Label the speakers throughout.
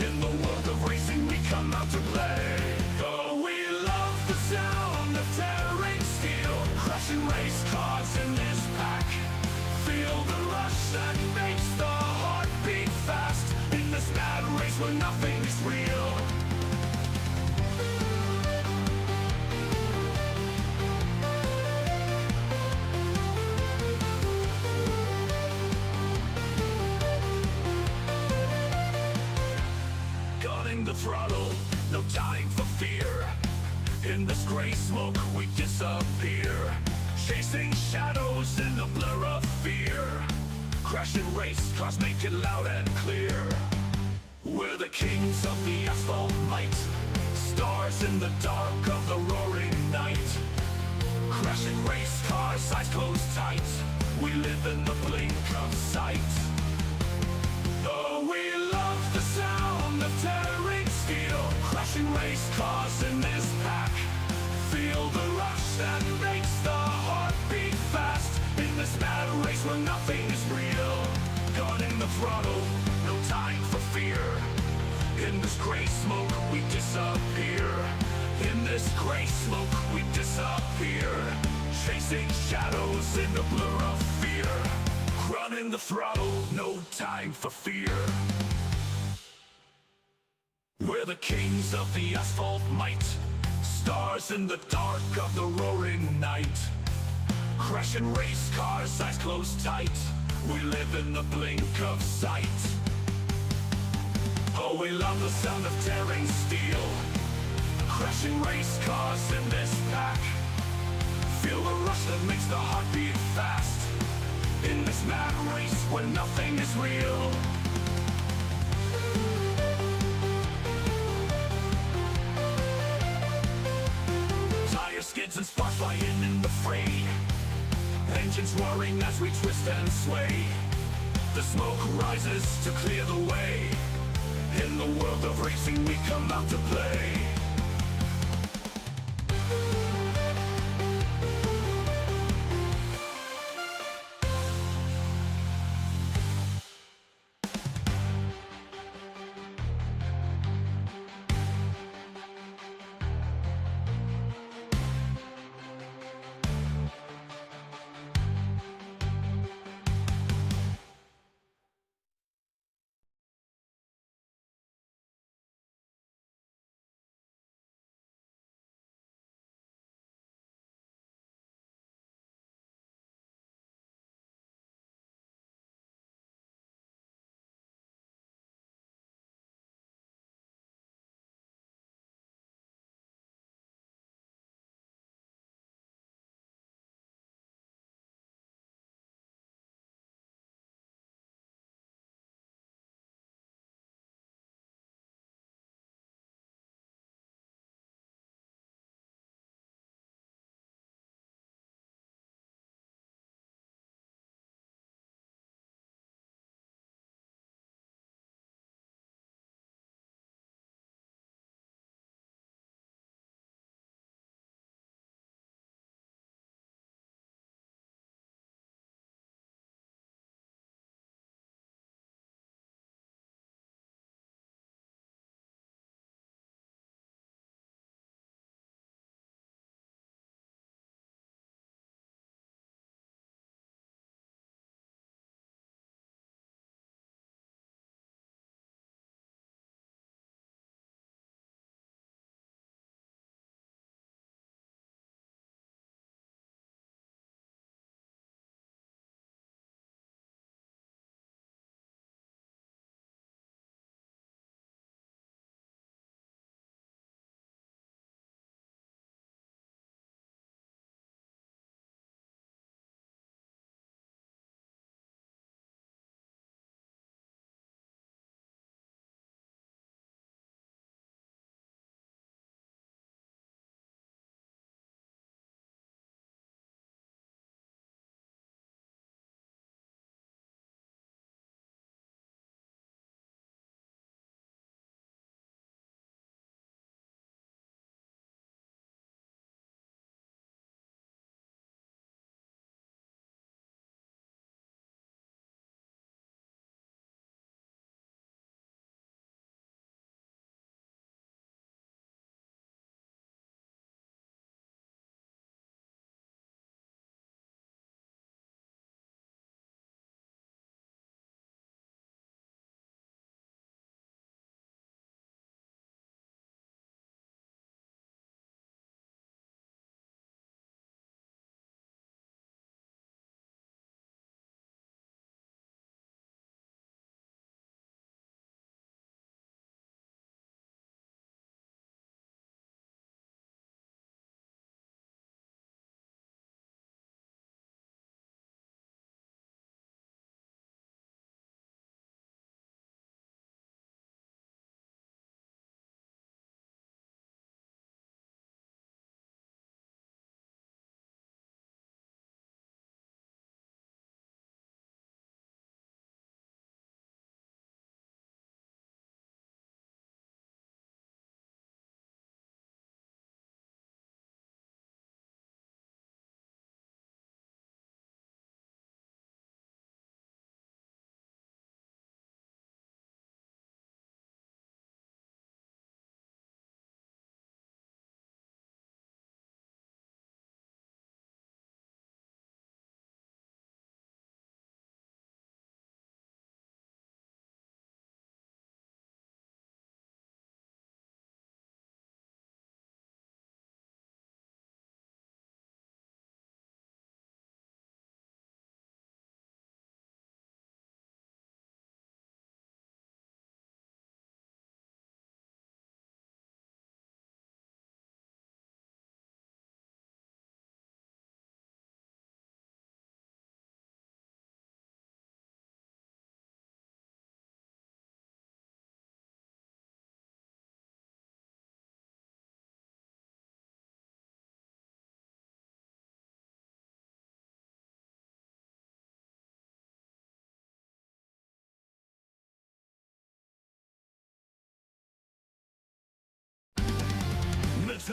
Speaker 1: In the world of racing we come out to play. Oh, we love the sound of tearing steel, crushing race cars in this pack. Feel the rush that makes the heart beat fast, in this mad race where nothing is real. Guarding the throttle, no time for fear. In this gray smoke we disappear, chasing shadows in the blur of fear. Crashing race cars make it loud and clear. We're the kings of the asphalt might, stars in the dark of the roaring night. Crashing race cars, eyes closed tight, we live in the blink of sight. Oh, we love the sound of tearing steel, crashing race cars in this pack. Feel the rush that makes the heart beat fast, in this mad race where nothing is real. Guarding the throttle, no time for fear. In this gray smoke we disappear. In this gray smoke we disappear, chasing shadows in the blur of fear. Running the throttle, no time for fear. We're the kings of the asphalt might, stars in the dark of the roaring night. Crashing race cars, eyes closed tight, we live in the blink of sight. Oh, we love the sound of tearing steel, crashing race cars in this pack. Feel the rush that makes the heart beat fast, in this mad race where nothing is real. Tire skids and sparks flying in the fray, engines roaring as we twist and sway. The smoke rises to clear the way. In the world of racing we come out to play.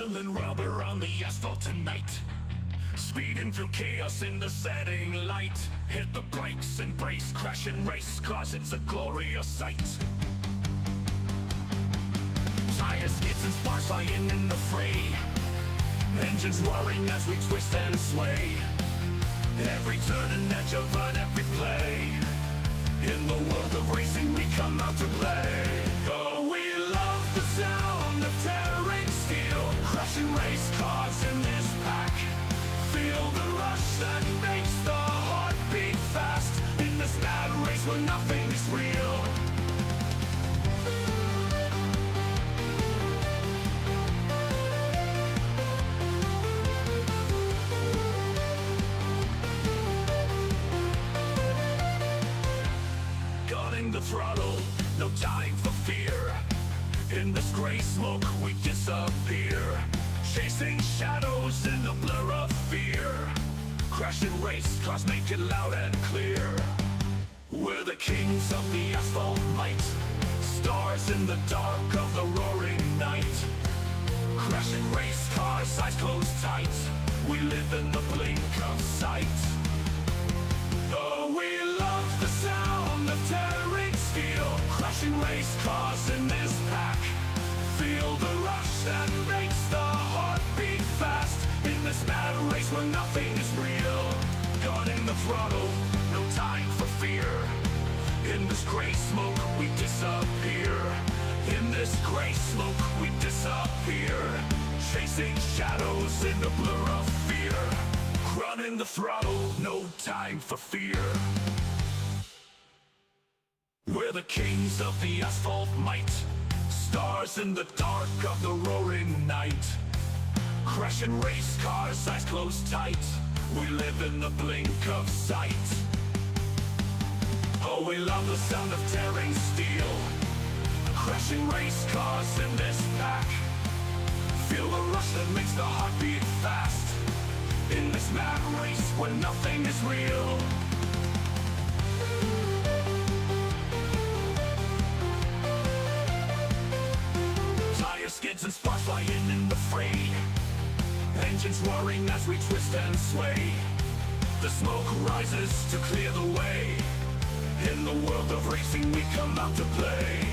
Speaker 1: Metal and rubber on the asphalt tonight. Speeding through chaos in the setting light. Hit the brakes and brace, crash and race, cause it's a glorious sight. Tires, skids and sparks flying in the fray. Engines roaring as we twist and sway. Every turn and edge of an epic play. In the world of racing we come out to play. Oh, we love the sound of tearing steel. Crushing race cars in this pack. Feel the rush that makes the heart beat fast. In this mad race where nothing is real. Guarding the throttle, no time for fear. In this gray smoke we disappear. Chasing shadows in the blur of fear. Crashing race cars make it loud and clear. We're the kings of the asphalt might. Stars in the dark of the roaring night. Crashing race cars, eyes closed tight. We live in the blink of sight. Oh, we love the sound of tearing steel. Crashing race cars in this pack. Feel the rush that makes the heart beat fast. In this mad race where nothing is real. Guarding the throttle, no time for fear. In this gray smoke we disappear. In this gray smoke we disappear. Chasing shadows in the blur of fear. Running the throttle, no time for fear. We're the kings of the asphalt might. Stars in the dark of the roaring night. Crashing race cars, eyes closed tight. We live in the blink of sight. Oh, we love the sound of tearing steel. Crashing race cars in this pack. Feel the rush that makes the heart beat fast. In this mad race where nothing is real. Tires, skids and sparks flying in the fray. Engines roaring as we twist and sway. The smoke rises to clear the way. In the world of racing we come out to play.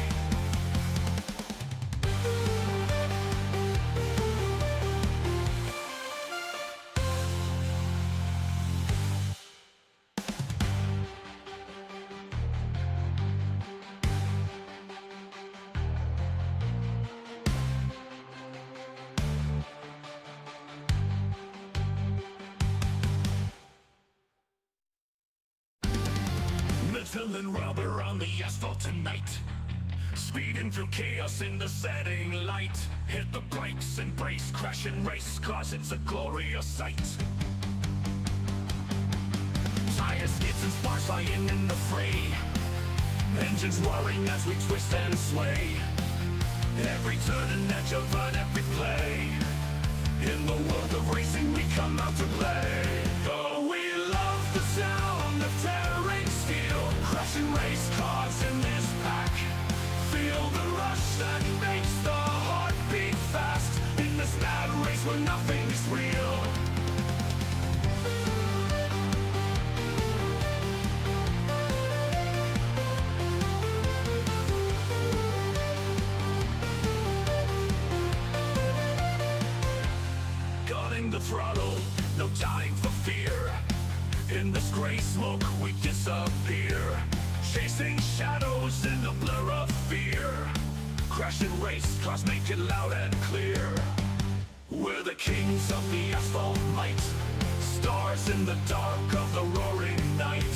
Speaker 1: Metal and rubber on the asphalt tonight. Speeding through chaos in the setting light. Hit the brakes and brace, crash and race, cause it's a glorious sight. Tires, skids and sparks flying in the fray. Engines roaring as we twist and sway. Every turn and edge of an epic play. In the world of racing we come out to play. Oh, we love the sound of tearing steel. Crashing race cars in this pack. Feel the rush that makes the heart beat fast. In this mad race where nothing is real. Guarding the throttle, no time for fear. In this gray smoke we disappear. Chasing shadows in the blur of fear. Crashing race cars make it loud and clear. We're the kings of the asphalt might. Stars in the dark of the roaring night.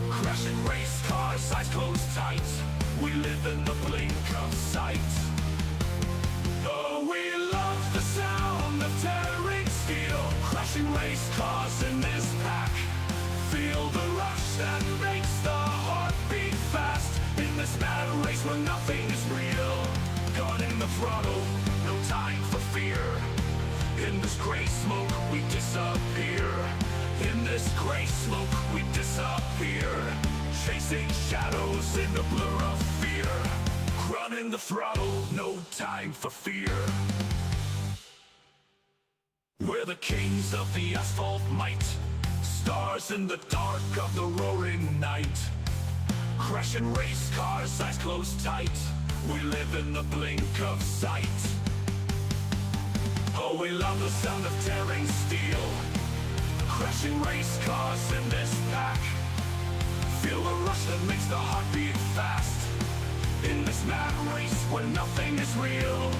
Speaker 1: Crashing race cars, eyes closed tight. We live in the blink of sight. Oh, we love the sound of tearing steel. Crashing race cars in this pack. Feel the rush that makes the heart beat fast. In this mad race where nothing is real. Guarding the throttle, no time for fear. In this gray smoke we disappear. In this gray smoke we disappear. Chasing shadows in the blur of fear. Running the throttle, no time for fear. the kings of the asphalt might, stars in the dark of the roaring night. Crashing race cars, eyes closed tight, we live in the blink of sight. Oh, we love the sound of tearing steel, crashing race cars in this pack. Feel the rush that makes the heart beat fast, in this mad race where nothing is real.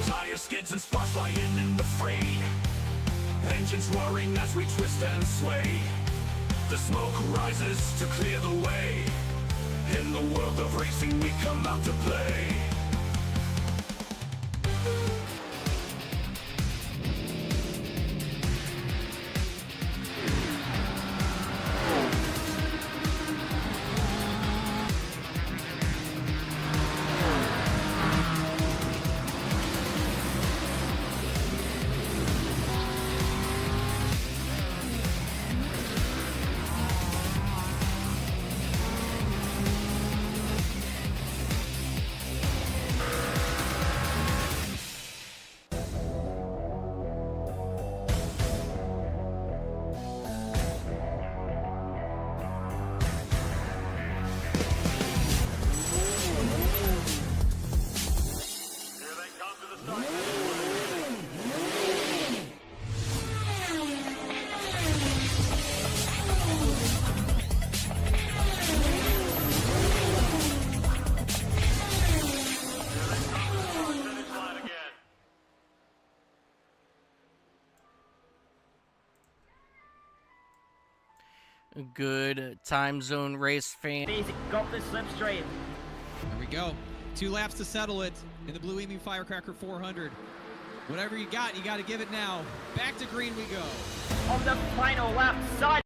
Speaker 1: Tire skids and sparks flying in the fray, engines roaring as we twist and sway. The smoke rises to clear the way, in the world of racing we come out to play.
Speaker 2: Good time zone race fan.
Speaker 3: Easy, go for the slipstream.
Speaker 4: There we go. 2 laps to settle it in the Blue Evening Firecracker 400. Whatever you got to give it now. Back to green we go.
Speaker 3: On the final lap, side.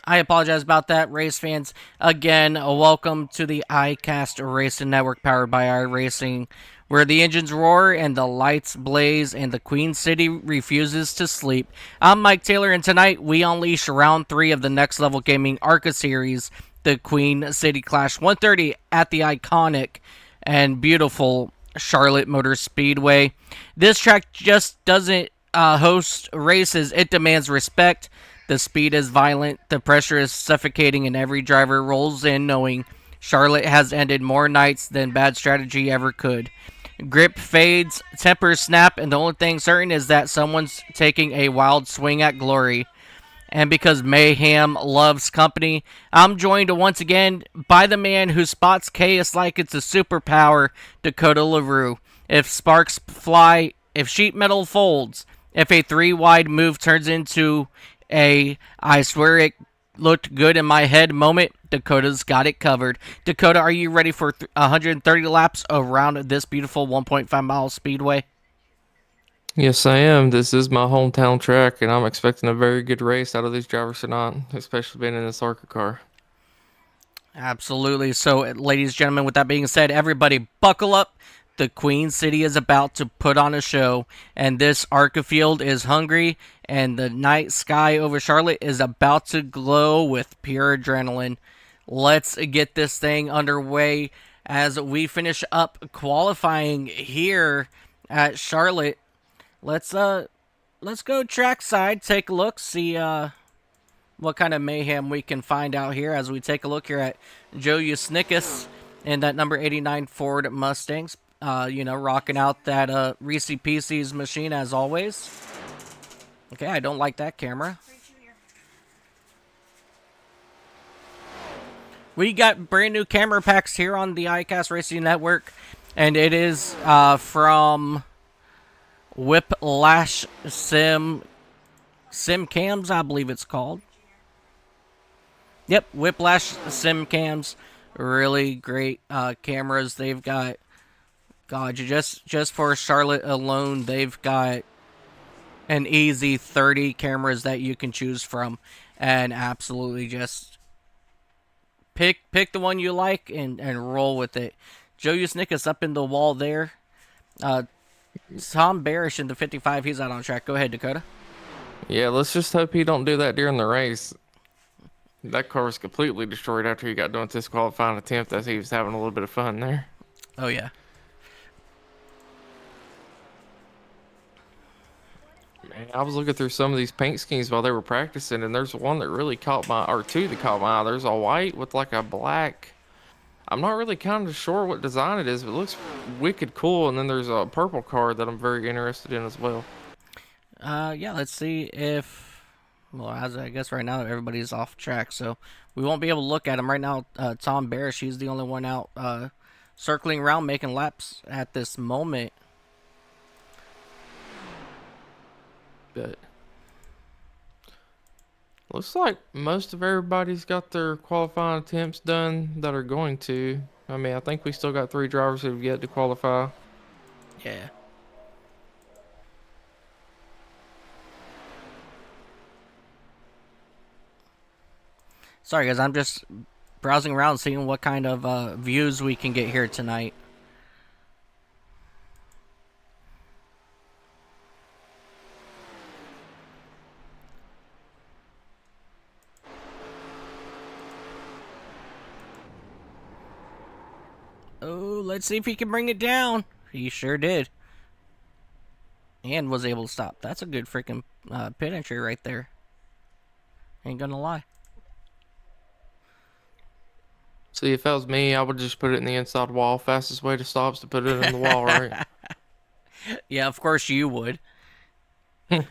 Speaker 2: I apologize about that, race fans. Again, welcome to the iCast Racing Network powered by iRacing, where the engines roar and the lights blaze and the Queen City refuses to sleep. I'm Mike Taylor, and tonight we unleash round 3 of the Next Level Gaming ARCA series, the Queen City Clash 130 at the iconic and beautiful Charlotte Motor Speedway. This track just doesn't host races, it demands respect. The speed is violent, the pressure is suffocating, and every driver rolls in knowing Charlotte has ended more nights than bad strategy ever could. Grip fades, tempers snap, and the only thing certain is that someone's taking a wild swing at glory. And because Mayhem loves company, I'm joined once again by the man who spots chaos like it's a superpower, Dakota LaRue. If sparks fly, if sheet metal folds, if a 3-wide move turns into I swear it looked good in my head moment, Dakota's got it covered. Dakota, are you ready for 130 laps around this beautiful 1.5 mile speedway?
Speaker 5: Yes, I am. This is my hometown track, and I'm expecting a very good race out of these drivers tonight, especially being in this ARCA car.
Speaker 2: Absolutely. So, ladies and gentlemen, with that being said, everybody buckle up. The Queen City is about to put on a show, and this ARCA field is hungry, and the night sky over Charlotte is about to glow with pure adrenaline. Let's get this thing underway as we finish up qualifying here at Charlotte. Let's go trackside, take a look, see what kind of mayhem we can find out here as we take a look here at Joe Usnickus and that number 89 Ford Mustangs. Rocking out that Reese PC's machine as always. Okay, I don't like that camera. We got brand new camera packs here on the iCast Racing Network, and it is from Whiplash Sim Cams, I believe it's called. Yep, Whiplash Sim Cams. Really great cameras. They've got, God, just for Charlotte alone, they've got an easy 30 cameras that you can choose from, and absolutely just pick the one you like and roll with it. Joe Usnickus up in the wall there. Uh, Tom Barish in the 55, he's out on track. Go ahead, Dakota.
Speaker 5: Yeah, let's just hope he don't do that during the race. That car was completely destroyed after he got done with this qualifying attempt, as he was having a little bit of fun there.
Speaker 2: Oh, yeah.
Speaker 5: Man, I was looking through some of these paint schemes while they were practicing, and there's one that really caught my, or two that caught my eye. There's a white with like a black. I'm not really kind of sure what design it is, but it looks wicked cool. And then there's a purple car that I'm very interested in as well.
Speaker 2: Yeah, let's see if... Well, as I guess right now everybody's off track, so we won't be able to look at him right now. Tom Barish, he's the only one out circling around, making laps at this moment.
Speaker 5: But looks like most of everybody's got their qualifying attempts done that are going to. I mean, I think we still got 3 drivers who have yet to qualify.
Speaker 2: Yeah. Sorry, guys. I'm just browsing around, seeing what kind of views we can get here tonight. Oh, let's see if he can bring it down. He sure did. And was able to stop. That's a good freaking pit entry right there. Ain't gonna lie.
Speaker 5: See, if that was me, I would just put it in the inside wall. Fastest way to stop is to put it in the wall, right?
Speaker 2: Yeah, of course you would.
Speaker 5: I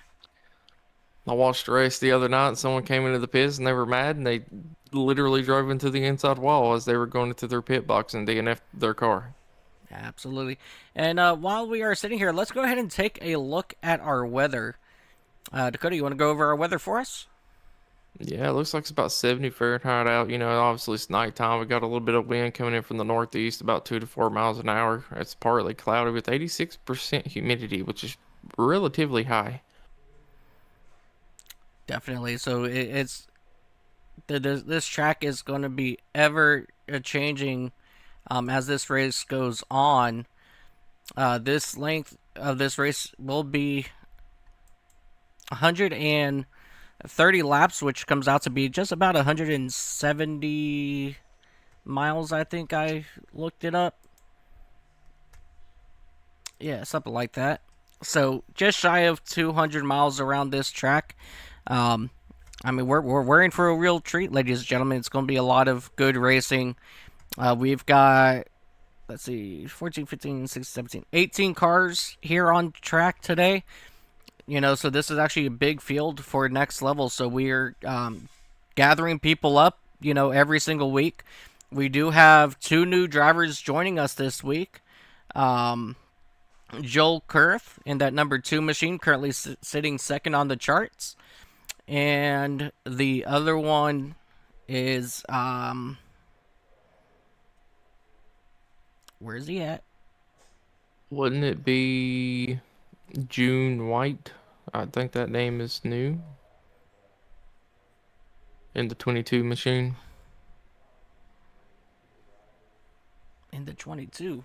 Speaker 5: watched a race the other night, and someone came into the pits, and they were mad, and they literally drove into the inside wall as they were going into their pit box and DNF'd their car.
Speaker 2: Absolutely. And while we are sitting here, let's go ahead and take a look at our weather. Dakota, you want to go over our weather for us?
Speaker 5: Yeah, it looks like it's about 70 Fahrenheit out. You know, obviously it's nighttime. We got a little bit of wind coming in from the northeast, about 2 to 4 miles an hour. It's partly cloudy with 86% humidity, which is relatively high.
Speaker 2: Definitely. So this track is going to be ever changing as this race goes on. This length of this race will be 130 laps, which comes out to be just about 170 miles, I think I looked it up. Yeah, something like that. So just shy of 200 miles around this track. I mean, we're in for a real treat, ladies and gentlemen. It's going to be a lot of good racing. We've got, let's see, 14, 15, 16, 17, 18 cars here on track today. You know, so this is actually a big field for next level. So we're gathering people up, you know, every single week. We do have 2 new drivers joining us this week. Joel Kurth in that number 2 machine, currently sitting second on the charts. And the other one is, where is he at?
Speaker 5: Wouldn't it be June White? I think that name is new. In the 22 machine.
Speaker 2: In the 22.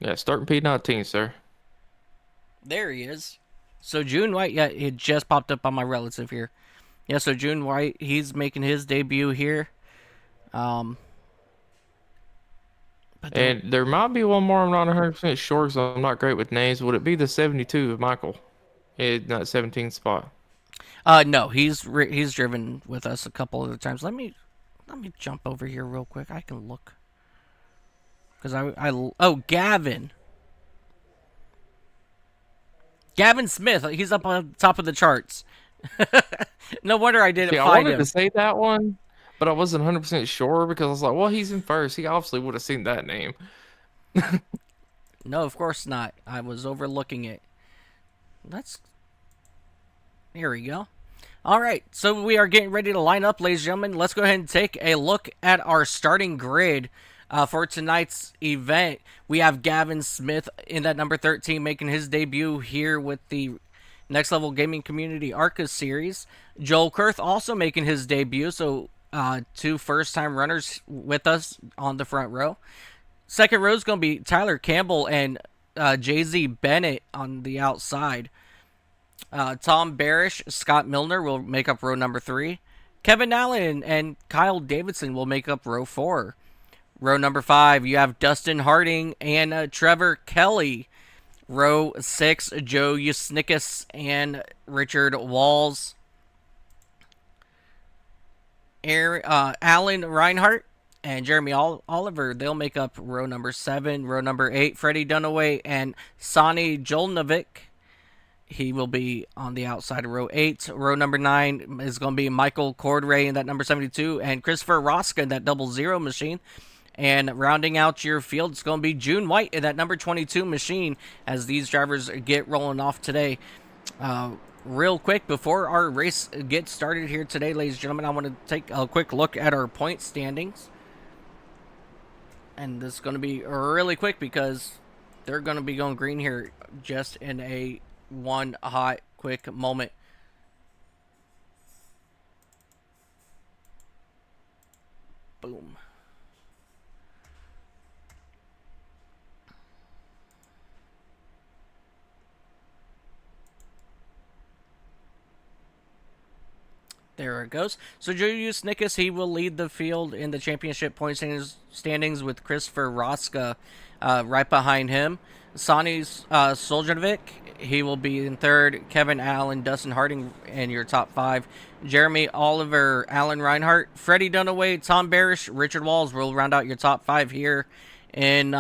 Speaker 5: Yeah, starting P19, sir.
Speaker 2: There he is. So June White, yeah, it just popped up on my relative here. Yeah, so June White, he's making his debut here.
Speaker 5: And there might be one more. I'm not 100% sure, so I'm not great with names. Would it be the 72 of Michael in that 17th spot?
Speaker 2: No, he's driven with us a couple of times. Let me jump over here real quick. I can look. Because oh, Gavin Smith. He's up on top of the charts. No wonder I didn't
Speaker 5: See,
Speaker 2: find
Speaker 5: I wanted
Speaker 2: him.
Speaker 5: to say that one, but I wasn't 100% sure because I was like, well, he's in first. He obviously would have seen that name.
Speaker 2: No, of course not. I was overlooking it. Here we go. All right, so we are getting ready to line up, ladies and gentlemen. Let's go ahead and take a look at our starting grid for tonight's event. We have Gavin Smith in that number 13 making his debut here with the Next Level Gaming Community ARCA series. Joel Kurth also making his debut, so 2 first-time runners with us on the front row. Second row is going to be Tyler Campbell and Jay-Z Bennett on the outside. Tom Barish, Scott Milner will make up row number 3. Kevin Allen and Kyle Davidson will make up row 4. Row number 5, you have Dustin Harding and Trevor Kelly. Row 6, Joe Yusnikas and Richard Walls. Alan Reinhart and Jeremy Oliver, they'll make up row number 7. Row number 8, Freddie Dunaway and Sonny Jolnovic. He will be on the outside of row 8. Row number 9 is going to be Michael Cordray in that number 72 and Christopher Roska in that 00 machine. And rounding out your field, it's going to be June White in that number 22 machine as these drivers get rolling off today. Real quick, before our race gets started here today, ladies and gentlemen, I want to take a quick look at our point standings. And this is going to be really quick because they're going to be going green here just in a one hot, quick moment. Boom. There it goes. So Joe Yusnikas, he will lead the field in the championship point standings with Christopher Roska right behind him. Sonny's Soljanovic, he will be in third. Kevin Allen, Dustin Harding in your top 5. Jeremy Oliver, Alan Reinhart, Freddie Dunaway, Tom Barish, Richard Walls will round out your top 5 here in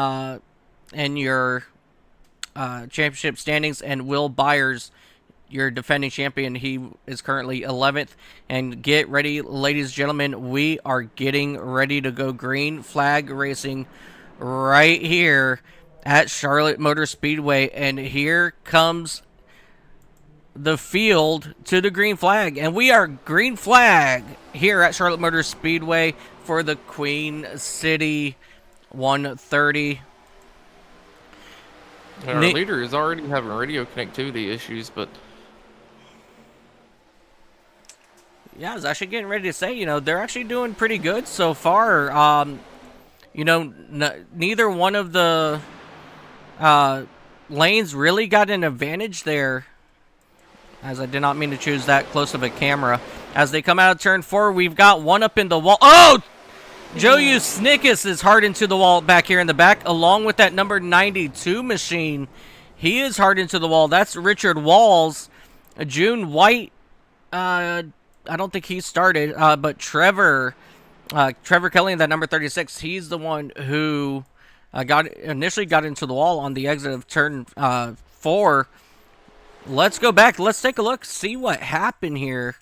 Speaker 2: your championship standings. And Will Byers, your defending champion, he is currently 11th. And get ready, ladies and gentlemen, we are getting ready to go green flag racing right here at Charlotte Motor Speedway. And here comes the field to the green flag. And we are green flag here at Charlotte Motor Speedway for the Queen City 130.
Speaker 5: Our leader is already having radio connectivity issues, but
Speaker 2: yeah, I was actually getting ready to say, they're actually doing pretty good so far. Neither one of the lanes really got an advantage there, as I did not mean to choose that close of a camera. As they come out of turn 4, we've got one up in the wall. Oh! Joe Yusnikas is hard into the wall back here in the back, along with that number 92 machine. He is hard into the wall. That's Richard Walls. June White, I don't think he started, but Trevor Kelly in that number 36, he's the one who initially got into the wall on the exit of turn 4. Let's go back. Let's take a look, see what happened here.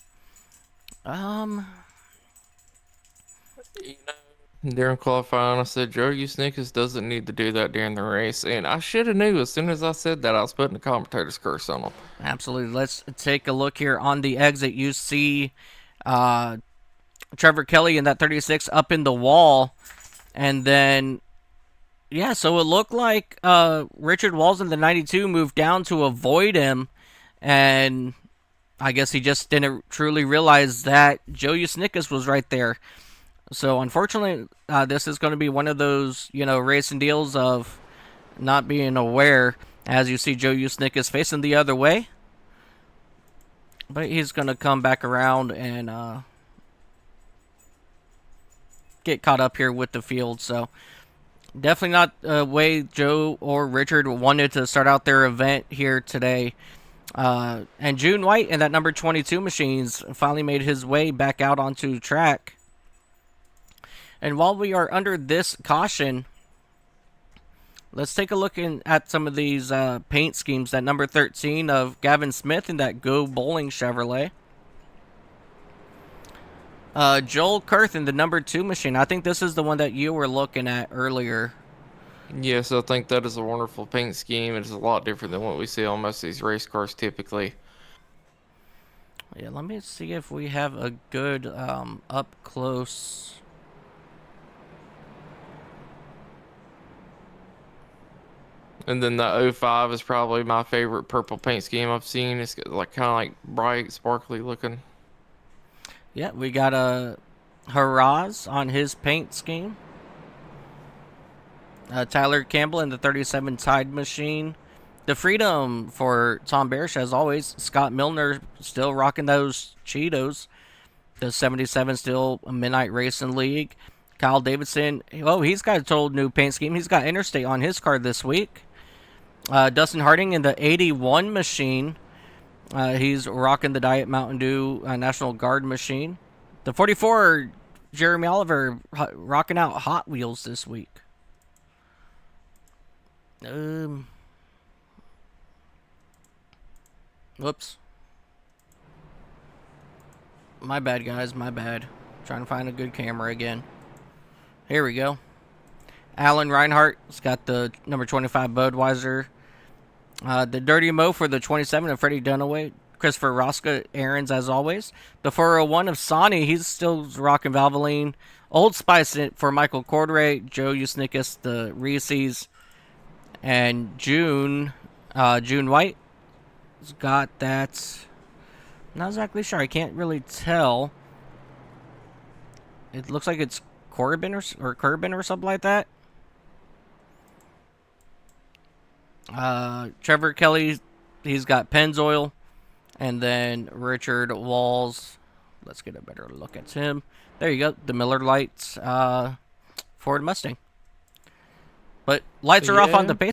Speaker 5: during qualifying, I said Joe Yusnikas doesn't need to do that during the race, and I should have knew as soon as I said that. I was putting the commentator's curse on him.
Speaker 2: Absolutely. Let's take a look here on the exit. You see Trevor Kelly in that 36 up in the wall, and then yeah, so it looked like Richard Walls in the 92 moved down to avoid him, and I guess he just didn't truly realize that Joe Yusnikas was right there. So unfortunately, this is going to be one of those, racing deals of not being aware. As you see, Joe Yusnikas facing the other way, but he's going to come back around and get caught up here with the field. So definitely not the way Joe or Richard wanted to start out their event here today. And June White and that number 22 machines finally made his way back out onto track. And while we are under this caution, let's take a look at some of these paint schemes. That number 13 of Gavin Smith in that Go Bowling Chevrolet. Joel Kurth in the number 2 machine. I think this is the one that you were looking at earlier.
Speaker 5: Yes, I think that is a wonderful paint scheme. It is a lot different than what we see on most of these race cars typically.
Speaker 2: Yeah, let me see if we have a good up close.
Speaker 5: And then the 05 is probably my favorite purple paint scheme I've seen. It's like kind of like bright, sparkly looking.
Speaker 2: Yeah, we got a Haraz on his paint scheme. Tyler Campbell in the 37 Tide Machine. The Freedom for Tom Barish, as always. Scott Milner still rocking those Cheetos. The 77 still a Midnight Racing League. Kyle Davidson, oh, he's got a total new paint scheme. He's got Interstate on his card this week. Dustin Harding in the 81 Machine. He's rocking the Diet Mountain Dew National Guard Machine. The 44, Jeremy Oliver, rocking out Hot Wheels this week. Whoops. My bad, guys. My bad. Trying to find a good camera again. Here we go. Alan Reinhardt's got the number 25 Budweiser. The Dirty Mo for the 27 of Freddie Dunaway. Christopher Rosca, Aaron's as always. The 401 of Sonny, he's still rocking Valvoline. Old Spice for Michael Cordray. Joe Usnickus, the Reese's. And June White has got that. Not exactly sure. I can't really tell. It looks like it's Corbin or Corbin or something like that. Trevor Kelly, he's got Pennzoil. And then Richard Walls. Let's get a better look at him. There you go. The Miller Lights Ford Mustang. But lights are off on the